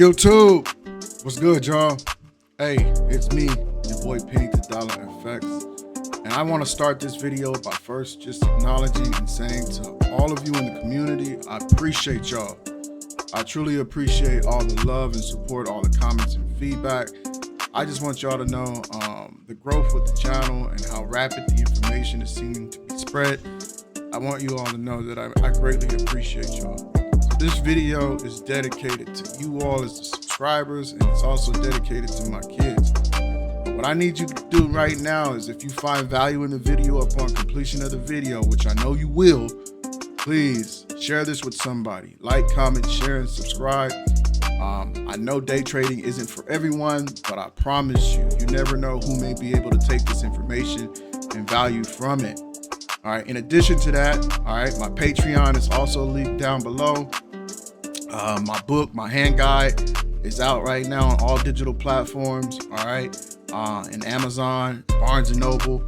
YouTube, what's good, y'all? Hey, it's me, your boy Penny to Dollar FX, and I want to start this video by first just acknowledging and saying to all of you in the community, I appreciate y'all. I truly appreciate all the love and support, all the comments and feedback. I just want y'all to know the growth with the channel and how rapid the information is seeming to be spread. I want you all to know that I greatly appreciate y'all. So this video is dedicated to you all as the subscribers, and it's also dedicated to my kids. But what I need you to do right now is, if you find value in the video upon completion of the video, which I know you will, please share this with somebody. Like, comment, share, and subscribe. I know day trading isn't for everyone, but I promise you, you never know who may be able to take this information and value from it. All right, in addition to that, all right, my Patreon is also linked down below. My book, my hand guide, is out right now on all digital platforms, all right, and Amazon, Barnes & Noble.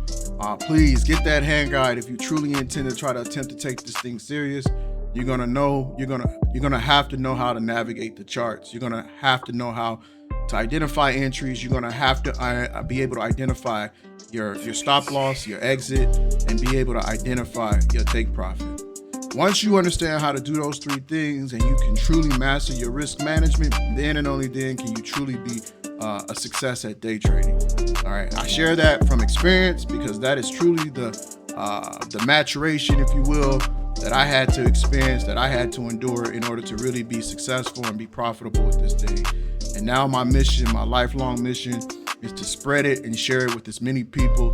Please get that hand guide if you truly intend to try to attempt to take this thing serious. You're gonna have to know how to navigate the charts. You're gonna have to know how to identify entries. You're gonna have to be able to identify your stop loss, your exit, and be able to identify your take profit. Once you understand how to do those three things and you can truly master your risk management, then and only then can you truly be a success at day trading. All right, I share that from experience because that is truly the maturation, if you will, that I had to experience, that I had to endure in order to really be successful and be profitable with this thing. And now my mission, my lifelong mission, is to spread it and share it with as many people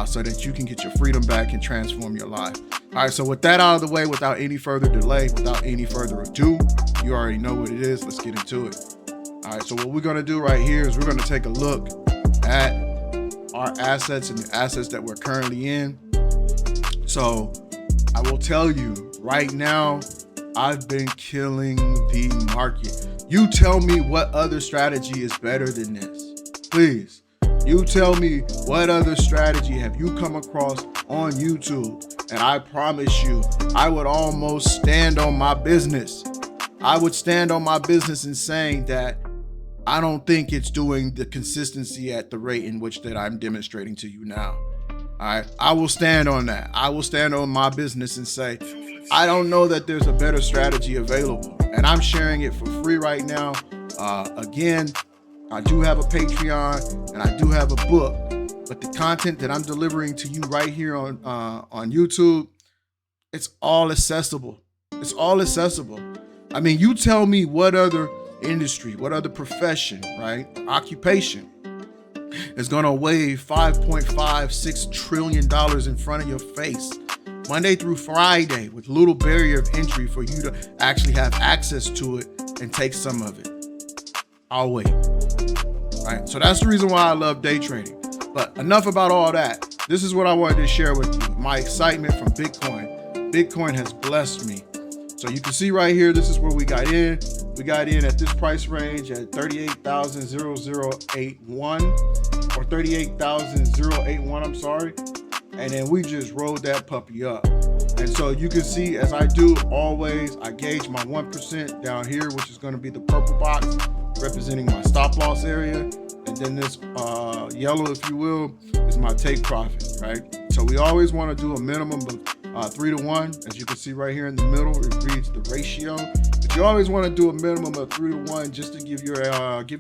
so that you can get your freedom back and transform your life. All right, so with that out of the way, without any further delay, without any further ado, you already know what it is. Let's get into it. All right, so what we're gonna do right here is we're gonna take a look at our assets and the assets that we're currently in. So I will tell you right now, I've been killing the market. You tell me what other strategy is better than this. Please, you tell me what other strategy have you come across on YouTube, and I promise you, I would almost stand on my business. I would stand on my business in saying that I don't think it's doing the consistency at the rate in which that I'm demonstrating to you now. All right, I will stand on that. I will stand on my business and say, I don't know that there's a better strategy available, and I'm sharing it for free right now. Again, I do have a Patreon and I do have a book, but the content that I'm delivering to you right here on YouTube, it's all accessible. It's all accessible. I mean, you tell me what other industry, what other profession, right, occupation is going to wave $5.56 trillion in front of your face Monday through Friday with little barrier of entry for you to actually have access to it and take some of it. I'll wait. Right, so that's the reason why I love day trading. But enough about all that. This is what I wanted to share with you. My excitement from Bitcoin. Bitcoin has blessed me. So you can see right here, this is where we got in. We got in at this price range at 38,081 or 38,081, I'm sorry. And then we just rolled that puppy up. And so you can see, as I do always, I gauge my 1% down here, which is going to be the purple box representing my stop loss area. And then this yellow, if you will, is my take profit, right? So we always want to do a minimum of 3 to 1. As you can see right here in the middle, it reads the ratio. But you always want to do a minimum of 3 to 1 just to give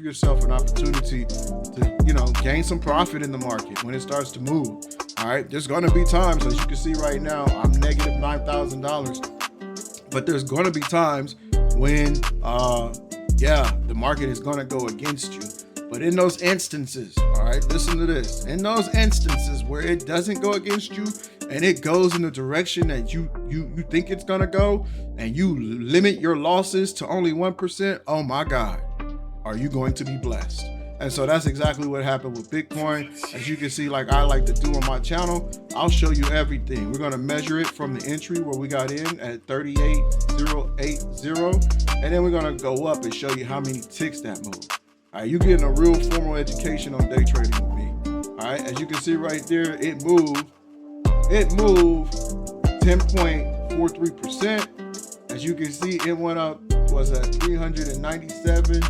yourself an opportunity to, you know, gain some profit in the market when it starts to move. All right, there's going to be times, as you can see right now, I'm negative $9,000. But there's going to be times when, the market is going to go against you. But in those instances, all right, listen to this. In those instances where it doesn't go against you and it goes in the direction that you think it's going to go, and you limit your losses to only 1%, oh my God, are you going to be blessed? And so that's exactly what happened with Bitcoin. As you can see, like I like to do on my channel, I'll show you everything. We're going to measure it from the entry where we got in at 38,080. And then we're going to go up and show you how many ticks that moved. All right, you're getting a real formal education on day trading with me. All right, as you can see right there, it moved 10.43%. As you can see, it went up, was at 397.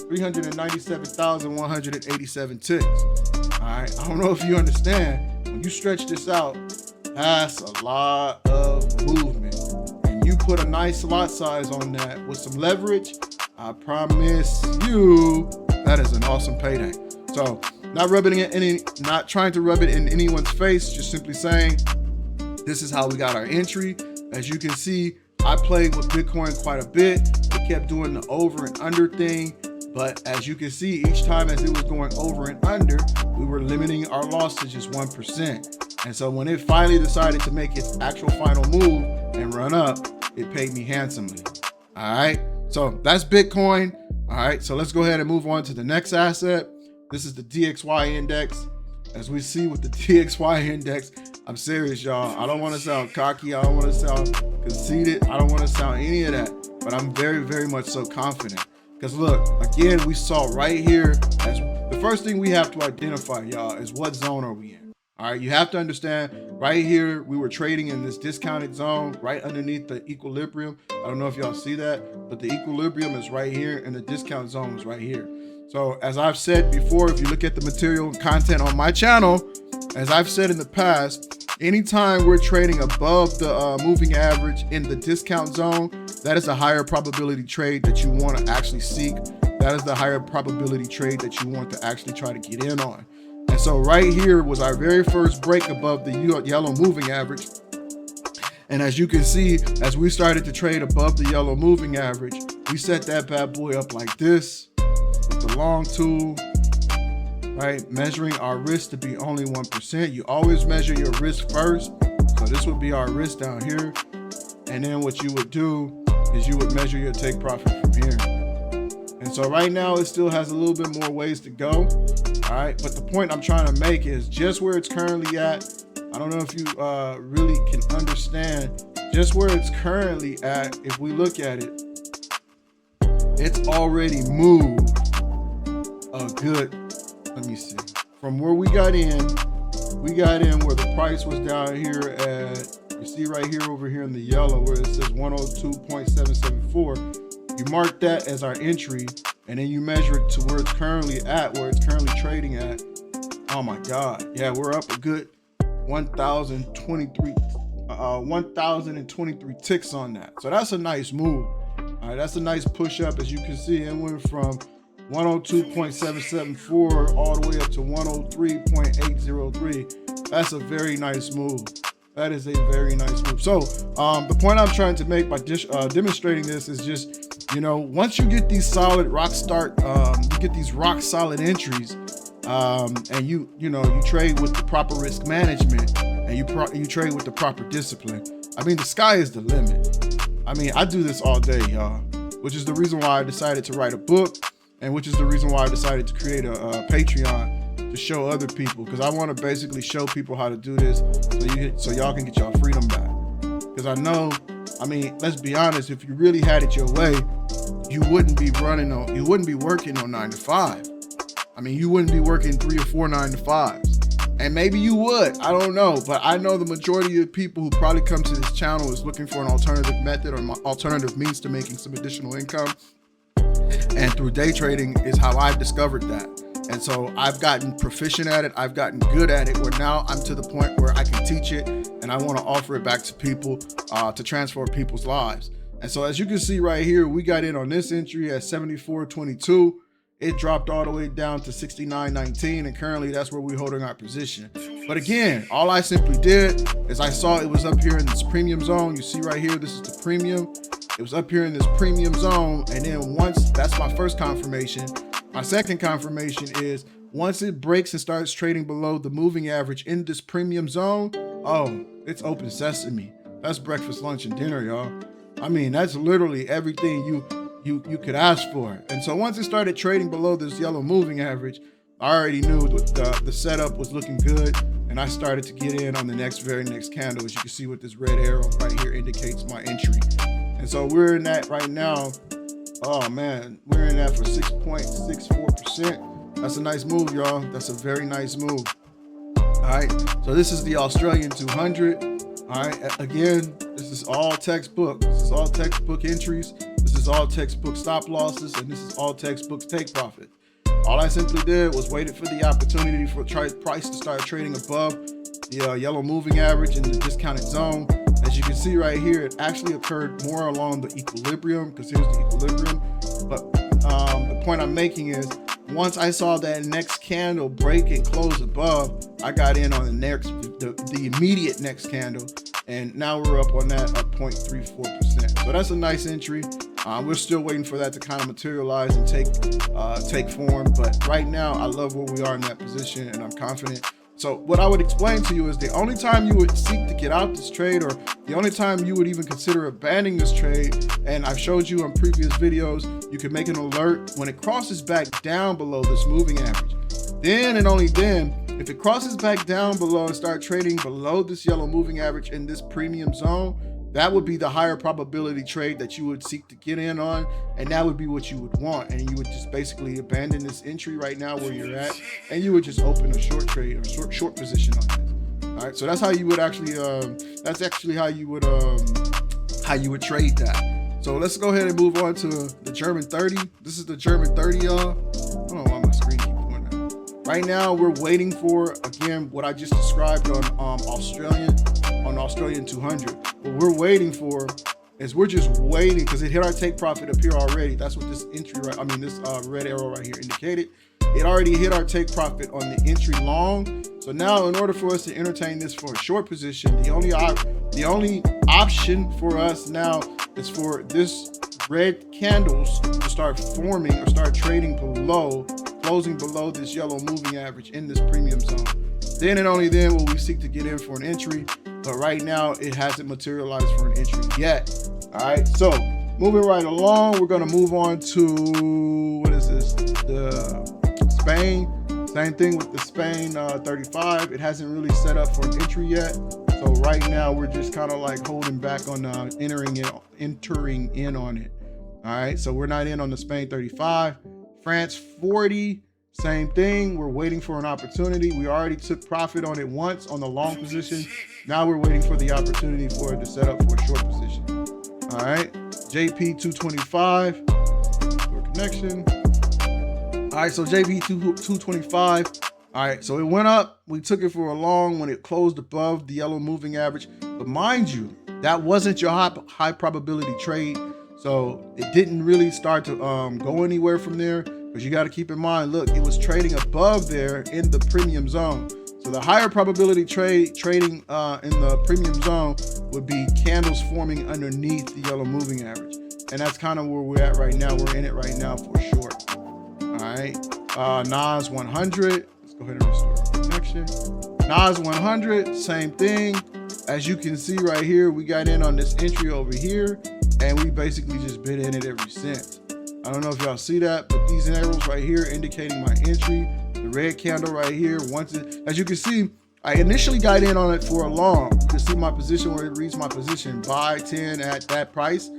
397,187 ticks. All right, I don't know if you understand. When you stretch this out, that's a lot of movement. And you put a nice lot size on that with some leverage, I promise you that is an awesome payday. So not trying to rub it in anyone's face, just simply saying this is how we got our entry. As you can see, I played with Bitcoin quite a bit. It kept doing the over and under thing. But as you can see, each time as it was going over and under, we were limiting our loss to just 1%. And so when it finally decided to make its actual final move and run up, it paid me handsomely. All right. So that's Bitcoin. All right. So let's go ahead and move on to the next asset. This is the DXY index. As we see with the DXY index, I'm serious, y'all. I don't want to sound cocky. I don't want to sound conceited. I don't want to sound any of that. But I'm very, very much so confident. Because look, again, we saw right here, as the first thing we have to identify, y'all, is what zone are we in? All right, you have to understand right here, we were trading in this discounted zone right underneath the equilibrium. I don't know if y'all see that, but the equilibrium is right here and the discount zone is right here. So as I've said before, if you look at the material and content on my channel, as I've said in the past, anytime we're trading above the moving average in the discount zone, that is a higher probability trade that you want to actually seek. That is the higher probability trade that you want to actually try to get in on. And so right here was our very first break above the yellow moving average. And as you can see, as we started to trade above the yellow moving average, we set that bad boy up like this with the long tool, right? Measuring our risk to be only 1%. You always measure your risk first. So this would be our risk down here. And then what you would do is you would measure your take profit from here. And so right now it still has a little bit more ways to go. All right, but the point I'm trying to make is just where it's currently at. I don't know if you really can understand just where it's currently at. If we look at it, it's already moved a good, let me see, from where we got in where the price was down here at, you see right here over here in the yellow where it says 102.774. You mark that as our entry, and then you measure it to where it's currently at, where it's currently trading at. Oh my God. Yeah, we're up a good 1,023 ticks on that. So that's a nice move. All right, that's a nice push up. As you can see, it went from 102.774 all the way up to 103.803. That's a very nice move. That is a very nice move. So the point I'm trying to make by demonstrating this is just, you know, once you get these solid rock solid entries, and you trade with the proper risk management, and you trade with the proper discipline. I mean, the sky is the limit. I mean, I do this all day, y'all, which is the reason why I decided to write a book, and which is the reason why I decided to create a Patreon to show other people, because I want to basically show people how to do this so y'all can get y'all freedom back. Because I know, I mean, let's be honest, if you really had it your way, you wouldn't be working on 9 to 5. I mean, you wouldn't be working 3 or 4 9 to 5s. And maybe you would, I don't know. But I know the majority of people who probably come to this channel is looking for an alternative method or alternative means to making some additional income. And through day trading is how I've discovered that. And so I've gotten proficient at it. I've gotten good at it, where now I'm to the point where I can teach it, and I want to offer it back to people to transform people's lives. And so as you can see right here, we got in on this entry at 74.22. It dropped all the way down to 69.19, and currently that's where we're holding our position. But again, all I simply did is I saw it was up here in this premium zone. You see right here, this is the premium. It was up here in this premium zone, and then once, that's my first confirmation. My second confirmation is once it breaks and starts trading below the moving average in this premium zone, oh, it's open sesame. That's breakfast, lunch, and dinner, y'all. I mean, that's literally everything you could ask for. And so once it started trading below this yellow moving average, I already knew the setup was looking good, and I started to get in on the very next candle. As you can see with this red arrow right here indicates my entry. And so we're in that right now. Oh man, we're in that for 6.64%. That's a nice move, y'all. That's a very nice move. All right, so this is the Australian 200. All right, again, this is all textbook. This is all textbook entries. This is all textbook stop losses, and this is all textbook take profit. All I simply did was waited for the opportunity for price to start trading above the yellow moving average in the discounted zone. As you can see right here, it actually occurred more along the equilibrium, because here's the equilibrium. But the point I'm making is, once I saw that next candle break and close above, I got in on the immediate next candle, and now we're up on that at 0.34%. So that's a nice entry. We're still waiting for that to kind of materialize and take form. But right now, I love where we are in that position, and I'm confident. So what I would explain to you is the only time you would seek to get out this trade, or the only time you would even consider abandoning this trade, and I've showed you on previous videos, you can make an alert when it crosses back down below this moving average. Then and only then, if it crosses back down below and start trading below this yellow moving average in this premium zone, that would be the higher probability trade that you would seek to get in on, and that would be what you would want. And you would just basically abandon this entry right now where you're at, and you would just open a short trade or short position on this. All right, so that's how you would actually how you would trade that. So let's go ahead and move on to the German 30. This is the German 30, y'all. I don't know why my screen keeps doing that. Right now, we're waiting for, again, what I just described on Australian 200. What we're waiting for is we're just waiting, because it hit our take profit up here already. That's what this entry, this red arrow right here indicated. It already hit our take profit on the entry long. So now, in order for us to entertain this for a short position, the only option for us now is for this red candles to start forming or start trading below, closing below this yellow moving average in this premium zone. Then and only then will we seek to get in for an entry. But right now, it hasn't materialized for an entry yet. All right, so moving right along, we're gonna move on to, what is this? The Spain. Same thing with the Spain 35. It hasn't really set up for an entry yet. So right now, we're just kind of like holding back on entering in on it. All right, so we're not in on the Spain 35. France 40. Same thing, we're waiting for an opportunity. We already took profit on it once on the long position. Now we're waiting for the opportunity for it to set up for a short position. All right, JP 225, for connection. All right, so JP 225. All right, so it went up. We took it for a long when it closed above the yellow moving average. But mind you, that wasn't your high probability trade. So it didn't really start to go anywhere from there. But you got to keep in mind, look, it was trading above there in the premium zone. So the higher probability trading in the premium zone would be candles forming underneath the yellow moving average. And that's kind of where we're at right now. We're in it right now for short. All right. NAS 100. Let's go ahead and restore our connection. NAS 100, same thing. As you can see right here, we got in on this entry over here, and we basically just been in it ever since. I don't know if y'all see that, but these arrows right here indicating my entry, the red candle right here, as you can see, I initially got in on it for a long. You can see my position where it reads my position, buy 10 at that price.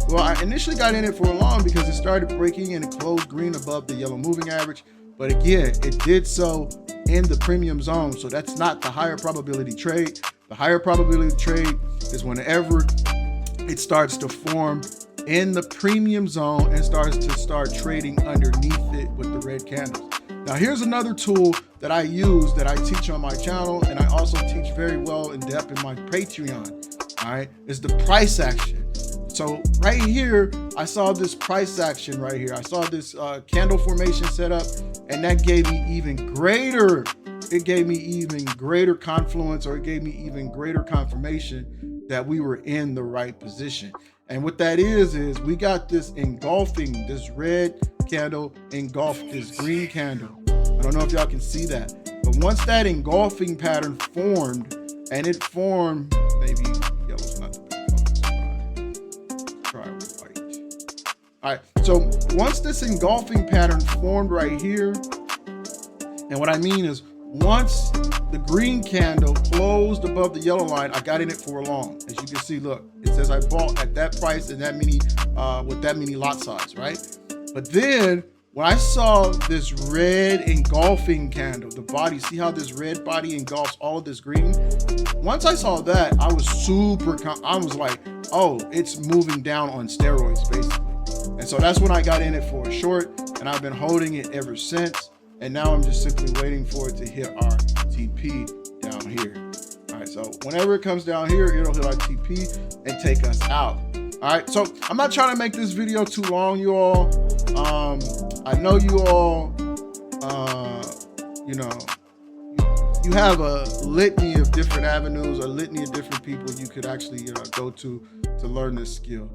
Well, I initially got in it for a long because it started breaking and it closed green above the yellow moving average. But again, it did so in the premium zone. So that's not the higher probability trade. The higher probability trade is whenever it starts to form in the premium zone and starts to trading underneath it with the red candles. Now here's another tool that I use that I teach on my channel, and I also teach very well in depth in my Patreon. All right, is the price action. So right here, I saw this price action right here. I saw this candle formation set up, and that gave me even greater. It gave me even greater confluence, or it gave me even greater confirmation that we were in the right position. And what that is we got this engulfing, this red candle engulfed this green candle. I don't know if y'all can see that, but once that engulfing pattern formed, and it formed, maybe yellow's not the best color. Let's try with white. All right, so once this engulfing pattern formed right here, and what I mean is once the green candle closed above the yellow line, I got in it for a long. As you can see, look, it says I bought at that price and that many, with that many lot size, right? But then when I saw this red engulfing candle, the body, see how this red body engulfs all of this green? Once I saw that, I was I was like, oh, it's moving down on steroids, basically. And so that's when I got in it for a short, and I've been holding it ever since. And now I'm just simply waiting for it to hit our TP down here. All right, so whenever it comes down here, it'll hit our TP and take us out. All right, so I'm not trying to make this video too long, you all. I know you all, you know, you have a litany of different avenues, a litany of different people you could actually go to learn this skill.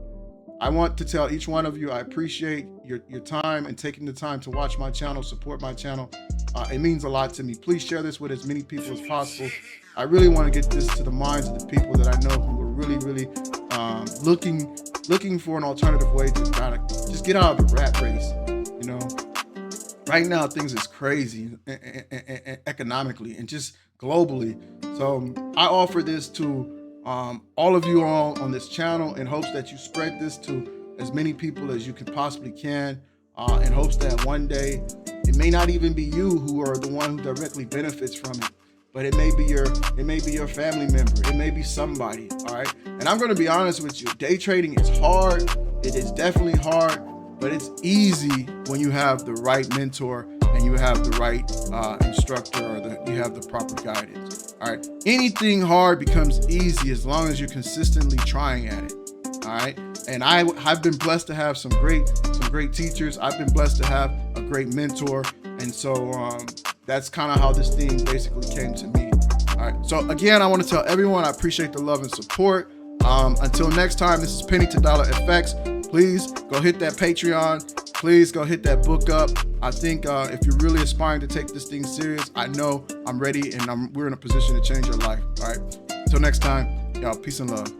I want to tell each one of you, I appreciate your time and taking the time to watch my channel, support my channel. It means a lot to me. Please share this with as many people as possible. I really want to get this to the minds of the people that I know who are really looking for an alternative way to kind of just get out of the rat race. You know, right now things is crazy economically and just globally. So I offer this to all of you all on this channel in hopes that you spread this to as many people as you can possibly can, in hopes that one day it may not even be you who are the one who directly benefits from it, but it may be your family member, it may be somebody. All right, and I'm going to be honest with you, day trading is hard. It is definitely hard, but it's easy when you have the right mentor and you have the right instructor, or you have the proper guidance. All right, anything hard becomes easy as long as you're consistently trying at it. All right, and I've been blessed to have some great teachers. I've been blessed to have a great mentor, and so that's kind of how this thing basically came to me. All right, so again, I want to tell everyone I appreciate the love and support. Until next time, this is Penny to Dollar FX. Please go hit that Patreon. Please go hit that book up. I think if you're really aspiring to take this thing serious, I know I'm ready, and we're in a position to change your life. All right, until next time, y'all, peace and love.